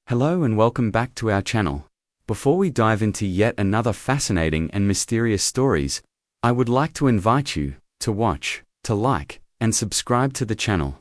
Hello and welcome back to our channel. Before we dive into yet another fascinating and mysterious stories, I would like to invite you to watch, to like, and subscribe to the channel.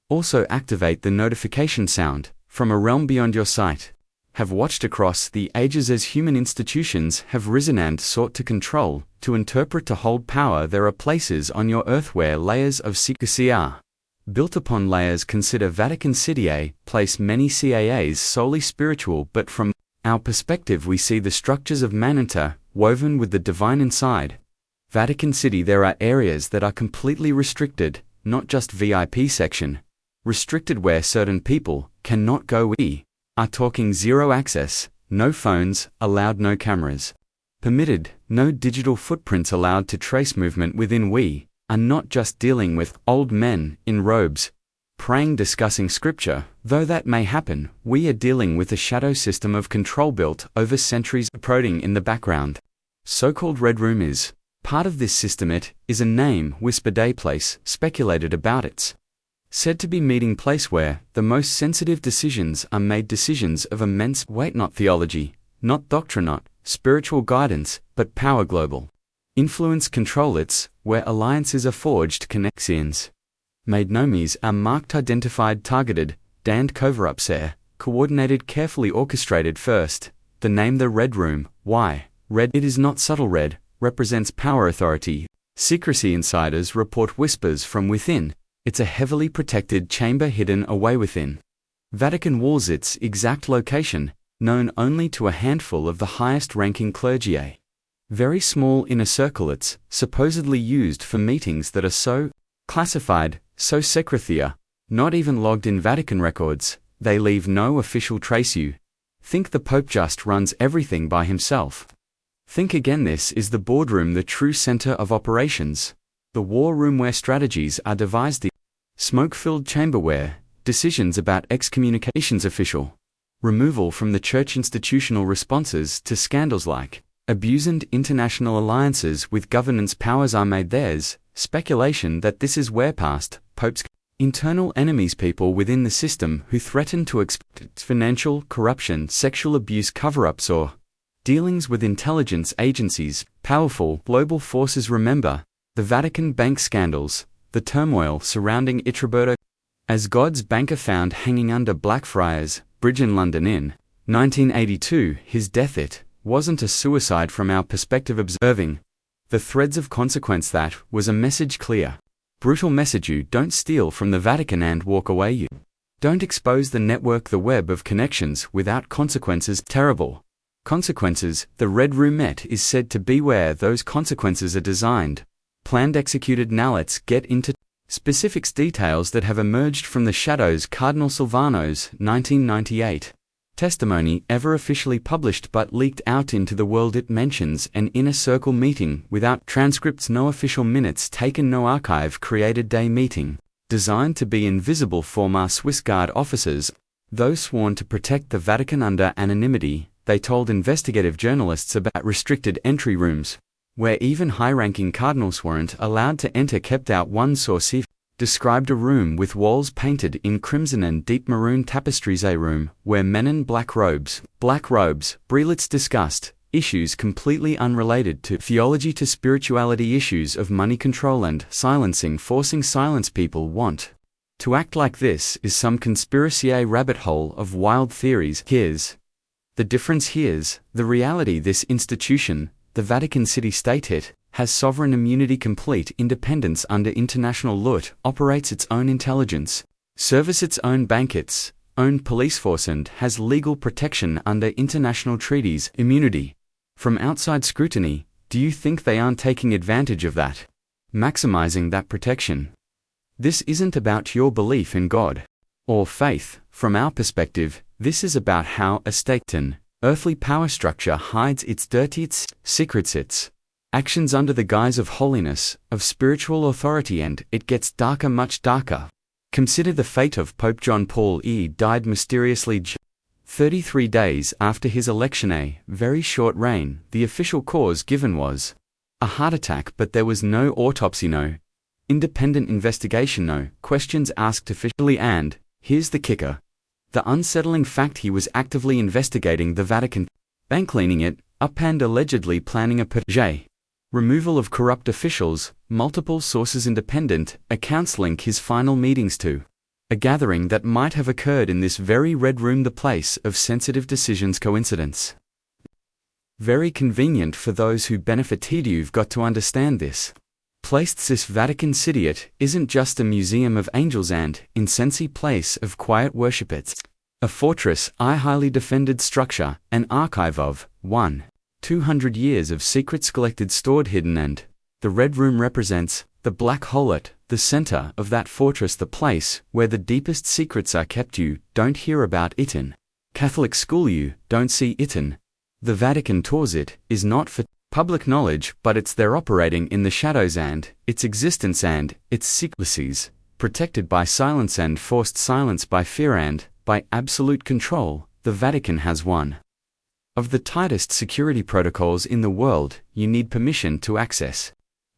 Also activate the notification sound from a realm beyond your sight. Have watched across the ages as human institutions have risen and sought to control, to interpret, to hold power. There are places on your earth where layers of secrecy are built upon layers. Consider Vatican City, a place many CAAs solely spiritual, but from our perspective we see the structures of mananta woven with the divine inside. Vatican City, there are areas that are completely restricted, not just VIP section. Restricted where certain people cannot go. We are talking zero access, no phones allowed, no cameras permitted, no digital footprints allowed to trace movement within. We are not just dealing with old men in robes praying, discussing scripture, though that may happen. We are dealing with a shadow system of control built over centuries, approaching in the background. So-called Red Room is part of this system. It is a name whispered, a place speculated about. It's said to be meeting place where the most sensitive decisions are made, decisions of immense weight, not theology, not doctrine, not spiritual guidance, but power, global influence, control. It's where alliances are forged, connections made, nomies are marked, identified, targeted, damned, cover-ups are coordinated, carefully orchestrated. First, the name, the Red Room. Why red? It is not subtle. Red represents power, authority, secrecy. Insiders report whispers from within. It's a heavily protected chamber hidden away within Vatican walls. Its exact location known only to a handful of the highest-ranking clergy. A very small inner circle. It's supposedly used for meetings that are so classified, so secrecy, not even logged in Vatican records. They leave no official trace. You think the Pope just runs everything by himself? Think again. This is the boardroom, the true center of operations, the war room where strategies are devised, the smoke-filled chamber where decisions about excommunications, official removal from the church, institutional responses to scandals like abuse and international alliances with governance powers are made. There's speculation that this is where past popes, internal enemies, people within the system who threaten to exploit financial corruption, sexual abuse, cover-ups, or dealings with intelligence agencies, powerful global forces. Remember the Vatican Bank scandals, the turmoil surrounding it. Roberto as God's banker found hanging under Blackfriars Bridge in London in 1982. His death, it wasn't a suicide from our perspective. Observing the threads of consequence, that was a message, clear, brutal message. You don't steal from the Vatican and walk away. You don't expose the network, the web of connections, without consequences, terrible consequences. The Red Room is said to be where those consequences are designed, planned, executed. Now let's get into specifics, details that have emerged from the shadows. Cardinal Silvano's 1998 testimony, ever officially published but leaked out into the world. It mentions an inner circle meeting without transcripts, no official minutes taken, no archive created. Day meeting designed to be invisible. Former Swiss Guard officers, those sworn to protect the Vatican under anonymity, they told investigative journalists about restricted entry rooms where even high-ranking cardinals weren't allowed to enter. Kept out. One source described a room with walls painted in crimson and deep maroon tapestries, a room where men in black robes, relics discussed issues completely unrelated to theology, to spirituality, issues of money control and silencing, forcing silence. People want to act like this is some conspiracy, a rabbit hole of wild theories. Here's the difference, here's the reality. This institution, the Vatican City State, it has sovereign immunity, complete independence under international law, operates its own intelligence service, its own bank, its own police force, and has legal protection under international treaties, immunity from outside scrutiny. Do you think they aren't taking advantage of that, maximizing that protection? This isn't about your belief in God or faith. From our perspective, this is about how a state, an earthly power structure, hides its dirty, its secrets, its actions under the guise of holiness, of spiritual authority, and it gets darker, much darker. Consider the fate of Pope John Paul. He died mysteriously 33 days after his election, a very short reign. The official cause given was a heart attack, but there was no autopsy, no independent investigation, no questions asked officially. And here's the kicker: The unsettling fact he was actively investigating the Vatican Bank, cleaning it up and allegedly planning a purge. Removal of corrupt officials, multiple sources independent accounts link his final meetings to a gathering that might have occurred in this very red room, the place of sensitive decisions. Coincidence? Very convenient for those who benefited. You've got to understand this. Placed this Vatican City, it isn't just a museum of angels and incense place of quiet worship. It's a fortress, a highly defended structure, an archive of 200 years of secrets collected, stored, hidden, and the red room represents the black hole at the center of that fortress, the place where the deepest secrets are kept. You don't hear about it in Catholic school, you don't see it in the Vatican tours. It is not for public knowledge, but it's there, operating in the shadows, and its existence and its secrecies, protected by silence and forced silence, by fear and by absolute control. The Vatican has one of the tightest security protocols in the world. You need permission to access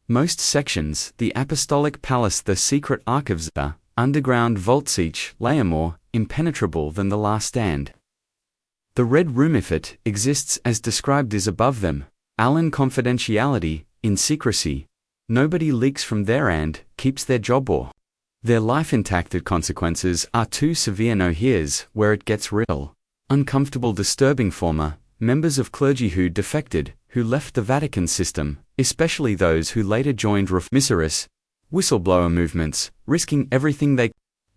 most sections. The Apostolic Palace, the secret archives, the underground vaults, each layer more impenetrable than the last, and the Red Room, if it exists as described, is above them. All in confidentiality, in secrecy. Nobody leaks from there and keeps their job or their life intact. The consequences are too severe. No, here's where it gets real. Uncomfortable, disturbing. Former members of clergy who defected, who left the Vatican system, especially those who later joined reformist whistleblower movements, risking everything. They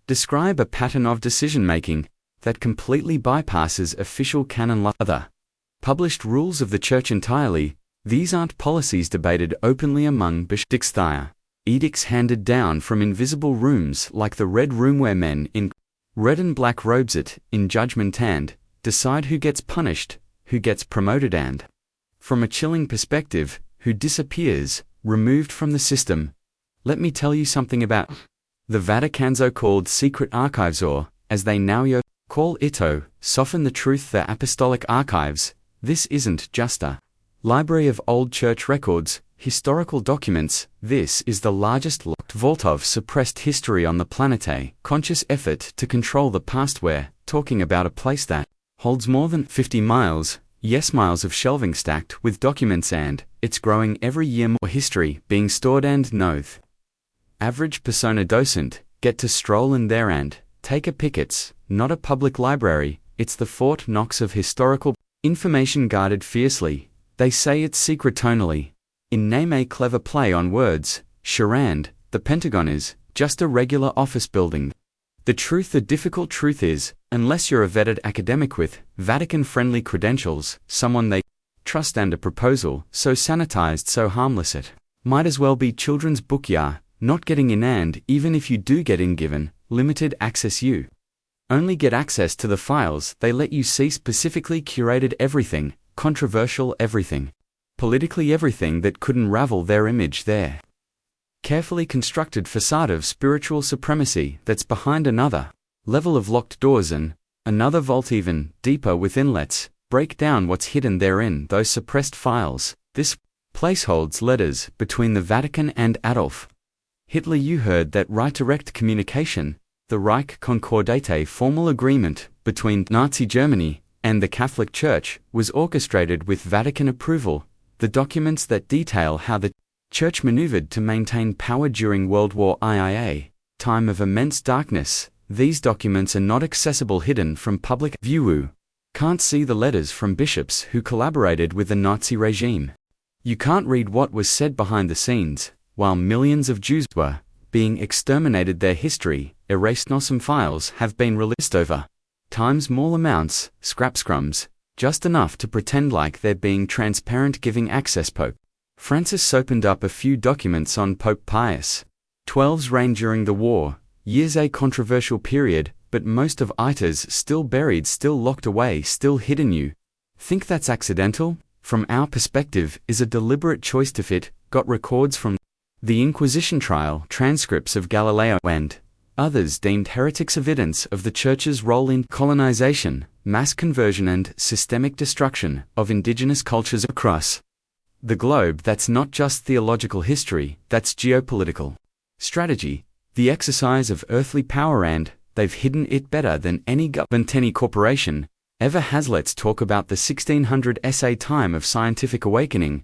describe a pattern of decision-making that completely bypasses official canon law, other published rules of the Church entirely. These aren't policies debated openly among bishops. They are edicts handed down from invisible rooms like the Red Room, where men in red and black robes sit in judgment and decide who gets punished, who gets promoted, and, from a chilling perspective, who disappears, removed from the system. Let me tell you something about the Vatican's so-called secret archives, or, as they now call it, soften the truth, the Apostolic Archives. This isn't just a library of old church records, historical documents. This is the largest locked vault of suppressed history on the planet, a conscious effort to control the past. We're talking about a place that holds more than 50 miles, yes, miles of shelving stacked with documents, and it's growing every year. More history being stored, and no average persona doesn't get to stroll in there and take a pic. It's not a public library, it's the Fort Knox of historical information, guarded fiercely. They say it's secret tonally. In name, a clever play on words. Charade. The Pentagon is just a regular office building. The truth, the difficult truth is, unless you're a vetted academic with Vatican-friendly credentials, someone they trust, and a proposal so sanitized, so harmless, it might as well be children's book. You're not getting in, and even if you do get in, given limited access, you only get access to the files they let you see, specifically curated everything, controversial everything, politically everything that could unravel their image, their carefully constructed facade of spiritual supremacy that's behind another level of locked doors and another vault even deeper within. Let's break down what's hidden therein, those suppressed files. This place holds letters between the Vatican and Adolf Hitler. You heard that right, direct communication. The Reich Concordate, formal agreement between Nazi Germany and the Catholic Church, was orchestrated with Vatican approval. The documents that detail how the Church maneuvered to maintain power during World War II, time of immense darkness. These documents are not accessible, hidden from public view. Can't see the letters from bishops who collaborated with the Nazi regime. You can't read what was said behind the scenes, while millions of Jews were being exterminated. Their history erased. No, some files have been released over time, small amounts, scrums, just enough to pretend like they're being transparent, giving access. Pope Francis opened up a few documents on Pope Pius XII's reign during the war years, a controversial period, but most of it's still buried, still locked away, still hidden. You think that's accidental? From our perspective, is a deliberate choice to fit. Got records from the Inquisition trial, transcripts of Galileo and others deemed heretics, evidence of the Church's role in colonization, mass conversion, and systemic destruction of indigenous cultures across the globe. That's not just theological history, that's geopolitical strategy, the exercise of earthly power and they've hidden it better than any government, any corporation ever has. Let's talk about the 1600 SA time of scientific awakening.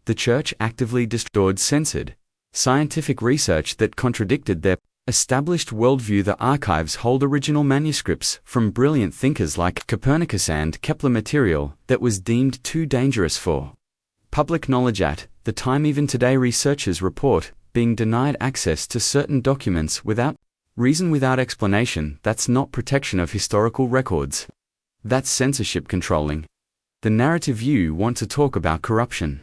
The Church actively destroyed censored scientific research that contradicted their established worldview. The archives hold original manuscripts from brilliant thinkers like Copernicus and Kepler, material that was deemed too dangerous for public knowledge at the time. Even today, researchers report being denied access to certain documents without reason, without explanation. That's not protection of historical records. That's censorship controlling the narrative. You want to talk about corruption.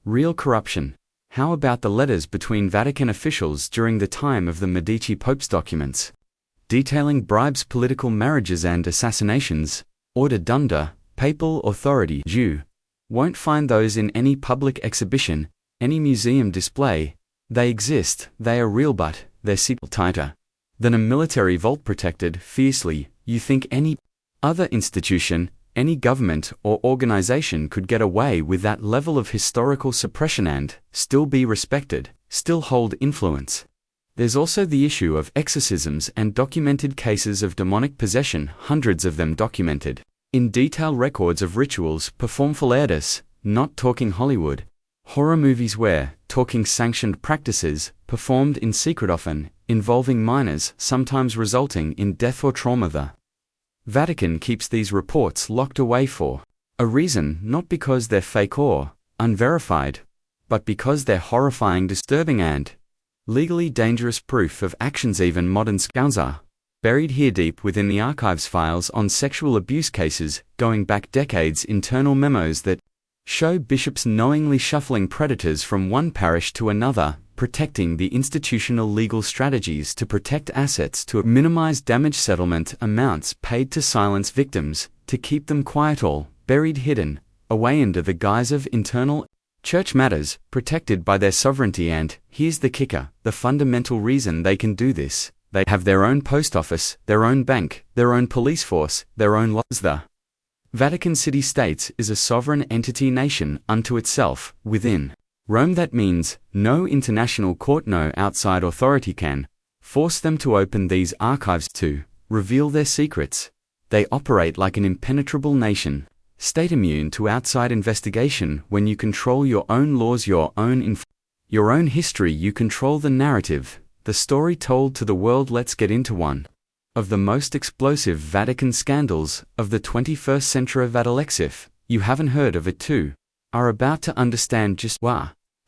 Real corruption. How about the letters between Vatican officials during the time of the Medici Popes? Documents detailing bribes, political marriages and assassinations, ordered under papal authority. You won't find those in any public exhibition, any museum display. They exist, they are real, but they're sealed tighter than a military vault, protected fiercely. You think any other institution, any government or organization could get away with that level of historical suppression and still be respected, still hold influence? There's also the issue of exorcisms and documented cases of demonic possession, hundreds of them documented in detail, records of rituals performed for Laertes, not talking Hollywood horror movies, where talking sanctioned practices performed in secret, often involving minors, sometimes resulting in death or trauma. The Vatican keeps these reports locked away for a reason, not because they're fake or unverified, but because they're horrifying, disturbing and legally dangerous proof of actions even modern scouts are buried here deep within the archives. Files on sexual abuse cases going back decades, internal memos that show bishops knowingly shuffling predators from one parish to another, protecting the institutional legal strategies to protect assets, to minimize damage, settlement amounts paid to silence victims, to keep them quiet, all buried, hidden away under the guise of internal church matters, protected by their sovereignty. And here's the kicker, the fundamental reason they can do this: they have their own post office, their own bank, their own police force, their own laws. The Vatican City States is a sovereign entity, nation unto itself, within Rome. That means no international court, no outside authority can force them to open these archives, to reveal their secrets. They operate like an impenetrable nation state, immune to outside investigation. When you control your own laws, your own history, you control the narrative, the story told to the world. Let's get into one of the most explosive Vatican scandals of the 21st century. Vatileaks. If you haven't heard of it too, are about to understand just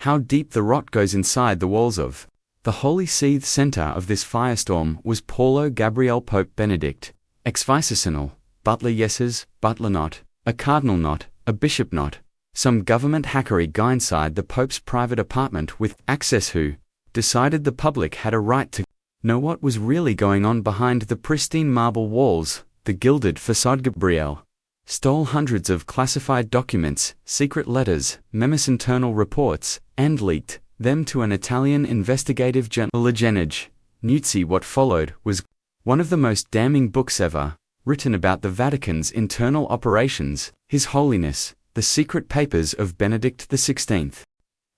how deep the rot goes inside the walls of the Holy See. The center of this firestorm was Paulo Gabriel, Pope Benedict, ex-vice-synod, butler yeses, butler not, a cardinal not, a bishop not, some government hackery guy inside the Pope's private apartment with access, who decided the public had a right to know what was really going on behind the pristine marble walls, the gilded facade. Gabriel stole hundreds of classified documents, secret letters, memos, internal reports, and leaked them to an Italian investigative journal, Legennage. Nuzzi. What followed was one of the most damning books ever written about the Vatican's internal operations, His Holiness, the Secret Papers of Benedict XVI.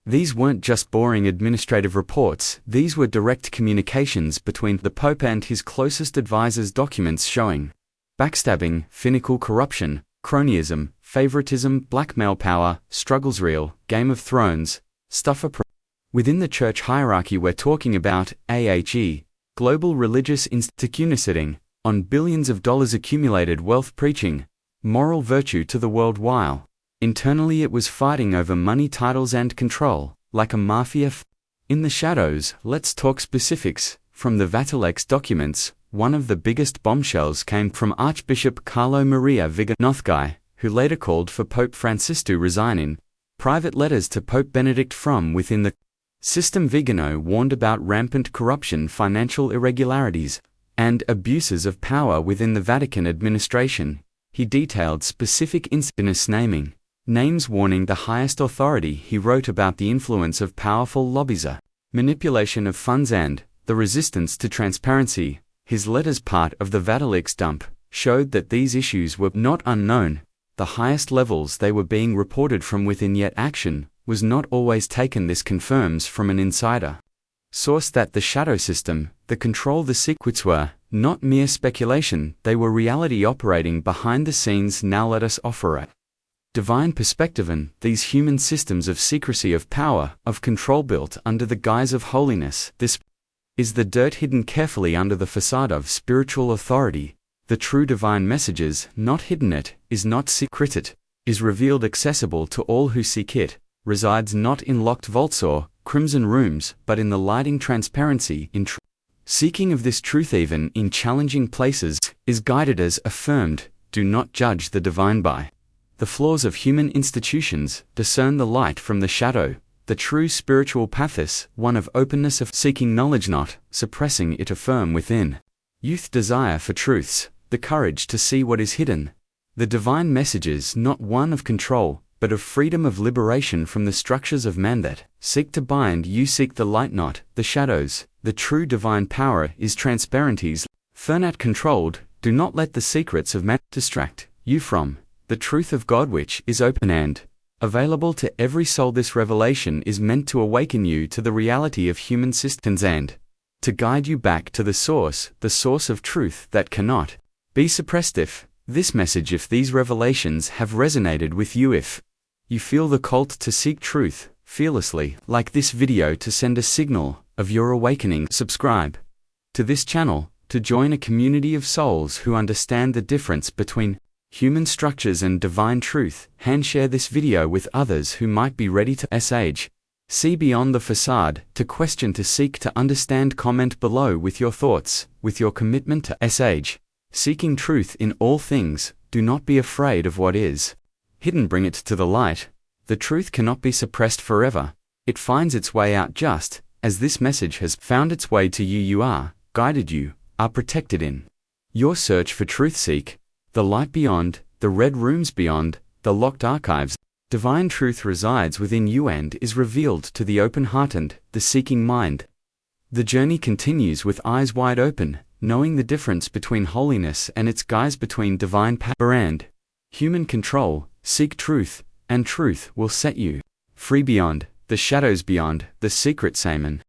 These weren't just boring administrative reports, these were direct communications between the Pope and his closest advisors, documents showing backstabbing, finical corruption, cronyism, favoritism, blackmail, power struggles, real Game of Thrones stuff. Within the church hierarchy, we're talking about AHE, global religious institution, sitting on billions of dollars accumulated wealth, preaching moral virtue to the world, while internally it was fighting over money, titles and control, like a mafia. In the shadows, let's talk specifics. From the Vatileaks documents, one of the biggest bombshells came from Archbishop Carlo Maria Vigano, who later called for Pope Francis to resign. In private letters to Pope Benedict from within the system, Vigano warned about rampant corruption, financial irregularities, and abuses of power within the Vatican administration. He detailed specific incidents, naming names, warning the highest authority. He wrote about the influence of powerful lobbies, manipulation of funds, and the resistance to transparency. His letters, part of the Vatileaks dump, showed that these issues were not unknown. The highest levels they were being reported from within, yet action was not always taken. This confirms from an insider source that the shadow system, the control, the secrets were Not mere speculation, they were reality operating behind the scenes. Now let us offer a divine perspective on these human systems of secrecy, of power, of control built under the guise of holiness. This is the dirt hidden carefully under the facade of spiritual authority. The true divine messages, not hidden, it is not secreted, is revealed, accessible to all who seek it, resides not in locked vaults or crimson rooms, but in the lighting transparency in truth. Seeking of this truth even in challenging places is guided as affirmed. Do not judge the divine by the flaws of human institutions, discern the light from the shadow. The true spiritual path is one of openness, of seeking knowledge, not suppressing it, affirm within youth desire for truths, the courage to see what is hidden. The divine message is not one of control, but of freedom, of liberation from the structures of man that seek to bind you. Seek the light, not the shadows. The true divine power is transparencies, not controlled. Do not let the secrets of man distract you from the truth of God, which is open and available to every soul. This revelation is meant to awaken you to the reality of human systems and to guide you back to the source of truth that cannot be suppressed. If these revelations have resonated with you, if you feel the call to seek truth fearlessly, like this video to send a signal of your awakening. Subscribe to this channel to join a community of souls who understand the difference between human structures and divine truth. Share this video with others who might be ready to see beyond the facade, to question, to seek, to understand. Comment below with your thoughts, with your commitment to seeking truth in all things. Do not be afraid of what is hidden. Bring it to the light. The truth cannot be suppressed forever. It finds its way out just as this message has found its way to you. You are guided, you are protected in your search for truth. Seek the light beyond the red rooms, beyond the locked archives. Divine truth resides within you and is revealed to the open heart and the seeking mind. The journey continues with eyes wide open, knowing the difference between holiness and its guise, between divine power and human control. Seek truth, and truth will set you free beyond the shadows, beyond the secret. Amen.